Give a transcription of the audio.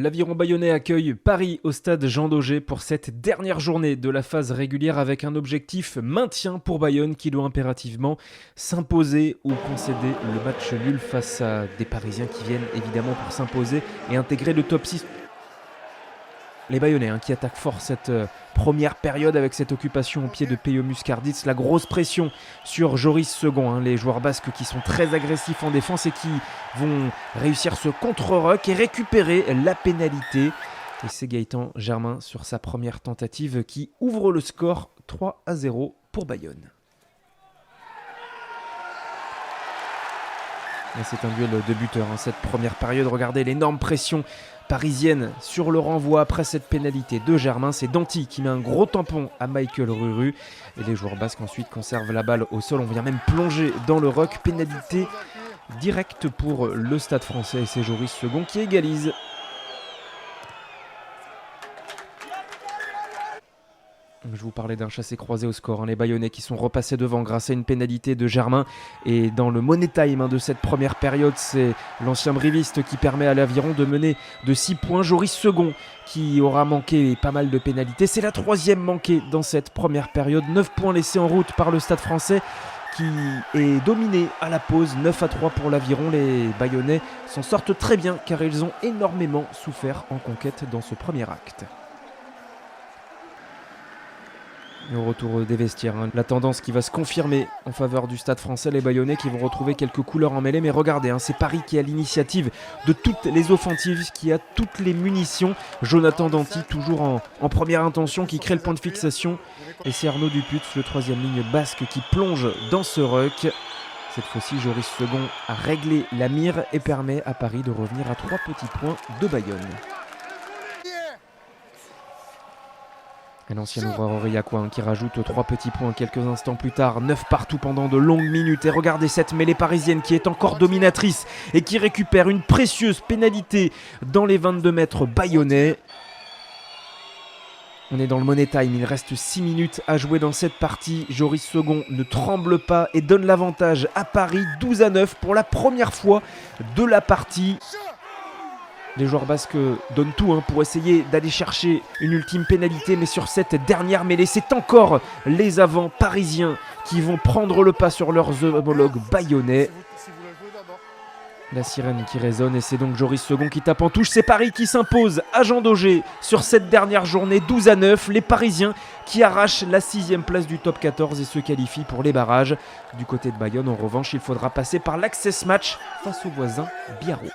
L'Aviron Bayonnais accueille Paris au stade Jean Daugé pour cette dernière journée de la phase régulière avec un objectif maintien pour Bayonne qui doit impérativement s'imposer ou concéder le match nul face à des Parisiens qui viennent évidemment pour s'imposer et intégrer le top 6. Les Bayonnais qui attaquent fort cette première période avec cette occupation au pied de Peyo Muscarditz. La grosse pression sur Joris Second, les joueurs basques qui sont très agressifs en défense et qui vont réussir ce contre-ruck et récupérer la pénalité. Et c'est Gaëtan Germain sur sa première tentative qui ouvre le score 3-0 pour Bayonne. Et c'est un duel de buteurs, cette première période. Regardez l'énorme pression parisienne sur le renvoi après cette pénalité de Germain. C'est Danty qui met un gros tampon à Michael Ruru. Et les joueurs basques ensuite conservent la balle au sol. On vient même plonger dans le ruck. Pénalité directe pour le Stade Français. Et c'est Joris Second qui égalise. Je vous parlais d'un chassé-croisé au score. Les Bayonnais qui sont repassés devant grâce à une pénalité de Germain. Et dans le money time de cette première période, c'est l'ancien briviste qui permet à l'Aviron de mener de 6 points. Joris Second qui aura manqué pas mal de pénalités. C'est la troisième manquée dans cette première période. 9 points laissés en route par le Stade Français qui est dominé à la pause. 9-3 pour l'Aviron. Les Bayonnais s'en sortent très bien car ils ont énormément souffert en conquête dans ce premier acte. Et au retour des vestiaires, la tendance qui va se confirmer en faveur du Stade Français, les Bayonnais qui vont retrouver quelques couleurs en mêlée. Mais regardez, c'est Paris qui a l'initiative de toutes les offensives, qui a toutes les munitions. Jonathan Danty toujours en première intention, qui crée le point de fixation. Et c'est Arnaud Duputz, le troisième ligne basque, qui plonge dans ce ruck. Cette fois-ci, Joris Second a réglé la mire et permet à Paris de revenir à 3 petits points de Bayonne. Et l'ancien ouvreur aurillacois qui rajoute 3 petits points quelques instants plus tard. 9 partout pendant de longues minutes. Et regardez cette mêlée parisienne qui est encore dominatrice et qui récupère une précieuse pénalité dans les 22 mètres bayonnais. On est dans le money time, il reste 6 minutes à jouer dans cette partie. Joris Second ne tremble pas et donne l'avantage à Paris, 12-9 pour la première fois de la partie. Les joueurs basques donnent tout pour essayer d'aller chercher une ultime pénalité, mais sur cette dernière mêlée, c'est encore les avants parisiens qui vont prendre le pas sur leurs homologues bayonnais. La sirène qui résonne et c'est donc Joris Second qui tape en touche. C'est Paris qui s'impose à Jean Daugé sur cette dernière journée, 12-9. Les Parisiens qui arrachent la 6e place du top 14 et se qualifient pour les barrages. Du côté de Bayonne, en revanche, il faudra passer par l'Access Match face au voisin Biarro.